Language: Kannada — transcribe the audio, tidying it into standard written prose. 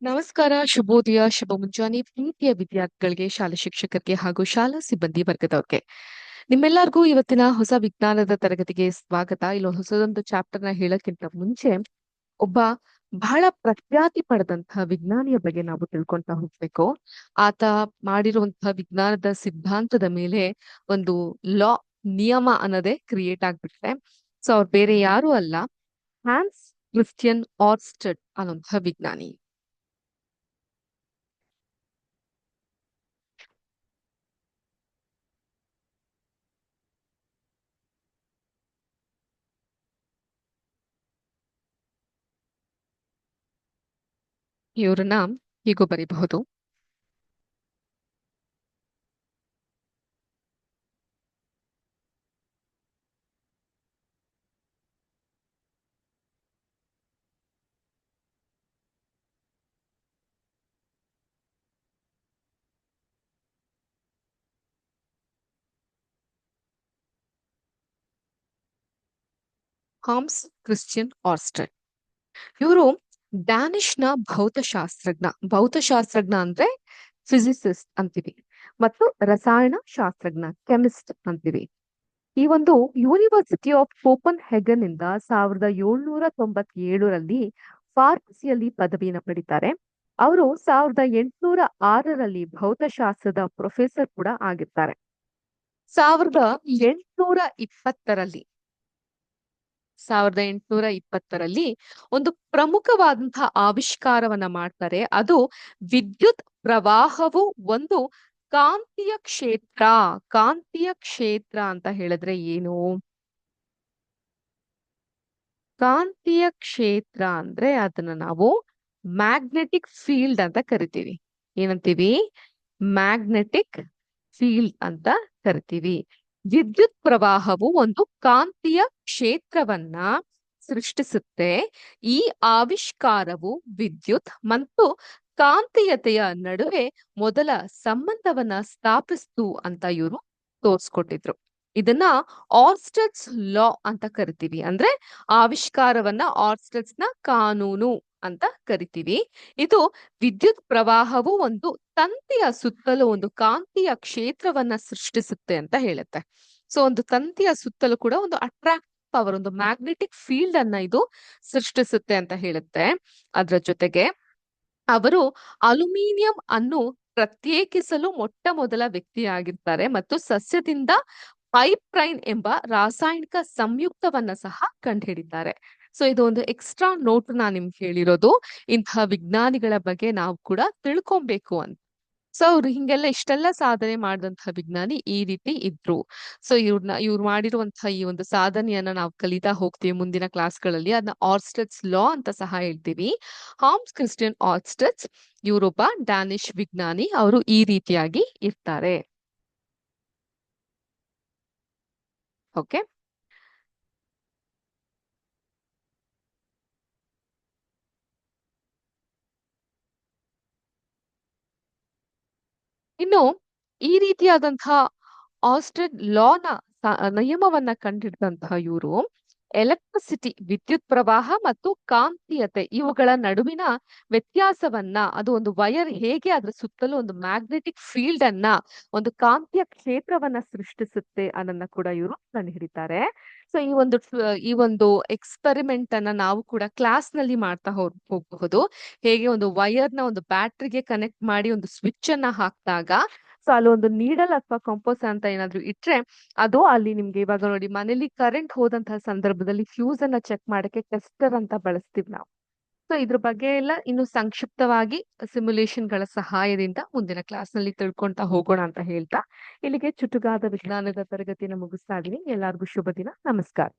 ನಮಸ್ಕಾರ, ಶುಭೋದಯ, ಶುಭ ಮುಂಜಾನೆ ಪ್ರೀತಿಯ ವಿದ್ಯಾರ್ಥಿಗಳಿಗೆ, ಶಾಲಾ ಶಿಕ್ಷಕರಿಗೆ ಹಾಗೂ ಶಾಲಾ ಸಿಬ್ಬಂದಿ ವರ್ಗದವ್ರಿಗೆ. ನಿಮ್ಮೆಲ್ಲರಿಗೂ ಇವತ್ತಿನ ಹೊಸ ವಿಜ್ಞಾನದ ತರಗತಿಗೆ ಸ್ವಾಗತ. ಇಲ್ಲೊಂದು ಹೊಸದೊಂದು ಚಾಪ್ಟರ್ ನ ಹೇಳಕ್ಕಿಂತ ಮುಂಚೆ ಒಬ್ಬ ಬಹಳ ಪ್ರಖ್ಯಾತಿ ಪಡೆದಂತಹ ವಿಜ್ಞಾನಿಯ ಬಗ್ಗೆ ನಾವು ತಿಳ್ಕೊಂತ ಹೋಗ್ಬೇಕು. ಆತ ಮಾಡಿರುವಂತಹ ವಿಜ್ಞಾನದ ಸಿದ್ಧಾಂತದ ಮೇಲೆ ಒಂದು ಲಾ ನಿಯಮ ಅನ್ನೋದೇ ಕ್ರಿಯೇಟ್ ಆಗ್ಬಿಟ್ರೆ. ಸೊ ಅವ್ರು ಬೇರೆ ಯಾರು ಅಲ್ಲ, ಹ್ಯಾನ್ಸ್ ಕ್ರಿಸ್ಟಿಯನ್ ಆರ್ಸ್ಟೆಡ್ ಅನ್ನುವಂತಹ ವಿಜ್ಞಾನಿ. ಇವ್ರನ್ನ ಹೀಗೂ ಬರೀಬಹುದು: ಹಾನ್ಸ್ ಕ್ರಿಸ್ಟಿಯನ್ ಆರ್ಸ್ಟೆಡ್. ಇವರು ಡ್ಯಾನಿಶ್ ನ ಭೌತಶಾಸ್ತ್ರಜ್ಞ ಅಂದ್ರೆ ಫಿಸಿಸಿಸ್ಟ್ ಅಂತೀವಿ, ಮತ್ತು ರಸಾಯನ ಶಾಸ್ತ್ರಜ್ಞ ಕೆಮಿಸ್ಟ್ ಅಂತೀವಿ. ಈ ಒಂದು ಯೂನಿವರ್ಸಿಟಿ ಆಫ್ ಕೋಪನ್ ಹೆಗನ್ ಇಂದ 1797ರಲ್ಲಿ ಫಾರ್ಮಸಿಯಲ್ಲಿ ಪದವಿನ ಪಡಿತಾರೆ. ಅವರು 1806ರಲ್ಲಿ ಭೌತಶಾಸ್ತ್ರದ ಪ್ರೊಫೆಸರ್ ಕೂಡ ಆಗಿರ್ತಾರೆ. 1820ರಲ್ಲಿ ಒಂದು ಪ್ರಮುಖವಾದಂತಹ ಆವಿಷ್ಕಾರವನ್ನ ಮಾಡ್ತಾರೆ. ಅದು ವಿದ್ಯುತ್ ಪ್ರವಾಹವು ಒಂದು ಕಾಂತೀಯ ಕ್ಷೇತ್ರ ಅಂತ ಹೇಳಿದ್ರೆ ಏನು? ಕಾಂತೀಯ ಕ್ಷೇತ್ರ ಅಂದ್ರೆ ಅದನ್ನ ನಾವು ಮ್ಯಾಗ್ನೆಟಿಕ್ ಫೀಲ್ಡ್ ಅಂತ ಕರಿತೀವಿ. ಏನಂತೀವಿ? ಮ್ಯಾಗ್ನೆಟಿಕ್ ಫೀಲ್ಡ್ ಅಂತ ಕರಿತೀವಿ. ವಿದ್ಯುತ್ ಪ್ರವಾಹವು ಒಂದು ಕಾಂತೀಯ ಕ್ಷೇತ್ರವನ್ನ ಸೃಷ್ಟಿಸುತ್ತೆ. ಈ ಆವಿಷ್ಕಾರವು ವಿದ್ಯುತ್ ಮತ್ತು ಕಾಂತೀಯತೆಯ ನಡುವೆ ಮೊದಲ ಸಂಬಂಧವನ್ನ ಸ್ಥಾಪಿಸ್ತು ಅಂತ ಇವರು ತೋರ್ಸ್ಕೊಟ್ಟಿದ್ರು. ಇದನ್ನ ಆರ್ಸ್ಟೆಡ್ಸ್ ಲಾ ಅಂತ ಕರಿತೀವಿ. ಅಂದ್ರೆ ಆವಿಷ್ಕಾರವನ್ನ ಆರ್ಸ್ಟೆಡ್ಸ್ ನ ಕಾನೂನು ಅಂತ ಕರಿತೀವಿ. ಇದು ವಿದ್ಯುತ್ ಪ್ರವಾಹವು ಒಂದು ತಂತಿಯ ಸುತ್ತಲೂ ಒಂದು ಕಾಂತೀಯ ಕ್ಷೇತ್ರವನ್ನ ಸೃಷ್ಟಿಸುತ್ತೆ ಅಂತ ಹೇಳುತ್ತೆ. ಸೊ ಒಂದು ತಂತಿಯ ಸುತ್ತಲೂ ಕೂಡ ಒಂದು ಅಟ್ರಾಕ್ಟ್ ಪವರ್, ಒಂದು ಮ್ಯಾಗ್ನೆಟಿಕ್ ಫೀಲ್ಡ್ ಅನ್ನ ಇದು ಸೃಷ್ಟಿಸುತ್ತೆ ಅಂತ ಹೇಳುತ್ತೆ. ಅದ್ರ ಜೊತೆಗೆ ಅವರು ಅಲ್ಯೂಮಿನಿಯಂ ಅನ್ನು ಪ್ರತ್ಯೇಕಿಸಲು ಮೊಟ್ಟ ಮೊದಲ ವ್ಯಕ್ತಿಯಾಗಿರ್ತಾರೆ ಮತ್ತು ಸಸ್ಯದಿಂದ ಪೈಪ್ರೈನ್ ಎಂಬ ರಾಸಾಯನಿಕ ಸಂಯುಕ್ತವನ್ನ ಸಹ ಕಂಡುಹಿಡಿತಾರೆ. ಸೊ ಇದು ಒಂದು ಎಕ್ಸ್ಟ್ರಾ ನೋಟ್ ನಾನು ನಿಮ್ಗೆ ಹೇಳಿರೋದು. ಇಂತಹ ವಿಜ್ಞಾನಿಗಳ ಬಗ್ಗೆ ನಾವು ಕೂಡ ತಿಳ್ಕೊಬೇಕು ಅಂತ. ಸೊ ಅವ್ರು ಇಷ್ಟೆಲ್ಲ ಸಾಧನೆ ಮಾಡಿದಂತಹ ವಿಜ್ಞಾನಿ ಈ ರೀತಿ ಇದ್ರು. ಸೊ ಇವ್ರು ಮಾಡಿರುವಂತಹ ಈ ಒಂದು ಸಾಧನೆಯನ್ನ ನಾವು ಕಲಿತಾ ಹೋಗ್ತೀವಿ ಮುಂದಿನ ಕ್ಲಾಸ್ಗಳಲ್ಲಿ. ಅದನ್ನ ಆರ್ಸ್ಟೆಡ್ಸ್ ಲಾ ಅಂತ ಸಹ ಹೇಳ್ತೀವಿ. ಹಾನ್ಸ್ ಕ್ರಿಸ್ಟಿಯನ್ ಆರ್ಸ್ಟೆಡ್ಸ್ ಇವರೊಬ್ಬ ಡ್ಯಾನಿಶ್ ವಿಜ್ಞಾನಿ. ಅವರು ಈ ರೀತಿಯಾಗಿ ಇರ್ತಾರೆ. ಓಕೆ. ಇನ್ನು ಈ ರೀತಿಯಾದಂತಹ ಆರ್ಸ್ಟೆಡ್ ಲಾನ ನಿಯಮವನ್ನ ಕಂಡಿಡಿದಂತಹ ಇವರು ಎಲೆಕ್ಟ್ರಿಸಿಟಿ, ವಿದ್ಯುತ್ ಪ್ರವಾಹ ಮತ್ತು ಕಾಂತೀಯತೆ ಇವುಗಳ ನಡುವಿನ ವ್ಯತ್ಯಾಸವನ್ನ, ಅದು ಒಂದು ವೈರ್ ಹೇಗೆ ಅದ್ರ ಸುತ್ತಲೂ ಒಂದು ಮ್ಯಾಗ್ನೆಟಿಕ್ ಫೀಲ್ಡ್ ಅನ್ನ, ಒಂದು ಕಾಂತೀಯ ಕ್ಷೇತ್ರವನ್ನ ಸೃಷ್ಟಿಸುತ್ತೆ ಅನ್ನನ್ನ ಕೂಡ ಇವರು ಕಂಡುಹಿಡಿತಾರೆ. ಸೊ ಈ ಒಂದು ಎಕ್ಸ್ಪೆರಿಮೆಂಟ್ ಅನ್ನ ನಾವು ಕೂಡ ಕ್ಲಾಸ್ ನಲ್ಲಿ ಮಾಡ್ತಾ ಹೋಗಬಹುದು. ಹೇಗೆ ಒಂದು ವೈರ್ ನ ಒಂದು ಬ್ಯಾಟ್ರಿಗೆ ಕನೆಕ್ಟ್ ಮಾಡಿ ಒಂದು ಸ್ವಿಚ್ ಅನ್ನ ಹಾಕಿದಾಗ, ಸೊ ಅಲ್ಲಿ ಒಂದು ನೀಡಲ್ ಅಥವಾ ಕಂಪೋಸ್ ಅಂತ ಏನಾದ್ರು ಇಟ್ರೆ, ಅದು ಅಲ್ಲಿ ನಿಮ್ಗೆ ಇವಾಗ ನೋಡಿ ಮನೇಲಿ ಕರೆಂಟ್ ಹೋದಂತಹ ಸಂದರ್ಭದಲ್ಲಿ ಫ್ಯೂಸ್ ಅನ್ನ ಚೆಕ್ ಮಾಡಕ್ಕೆ ಟೆಸ್ಟರ್ ಅಂತ ಬಳಸ್ತೀವಿ ನಾವು. ಸೊ ಇದ್ರ ಬಗ್ಗೆ ಎಲ್ಲ ಇನ್ನು ಸಂಕ್ಷಿಪ್ತವಾಗಿ ಸಿಮ್ಯುಲೇಷನ್ ಗಳ ಸಹಾಯದಿಂದ ಮುಂದಿನ ಕ್ಲಾಸ್ ನಲ್ಲಿ ತಿಳ್ಕೊಂತ ಹೋಗೋಣ ಅಂತ ಹೇಳ್ತಾ ಇಲ್ಲಿಗೆ ಚುಟುಕಾದ ವಿಜ್ಞಾನದ ತರಗತಿಯನ್ನು ಮುಗಿಸ್ತಾ ಇದೀನಿ. ಎಲ್ಲರಿಗೂ ಶುಭ ದಿನ. ನಮಸ್ಕಾರ.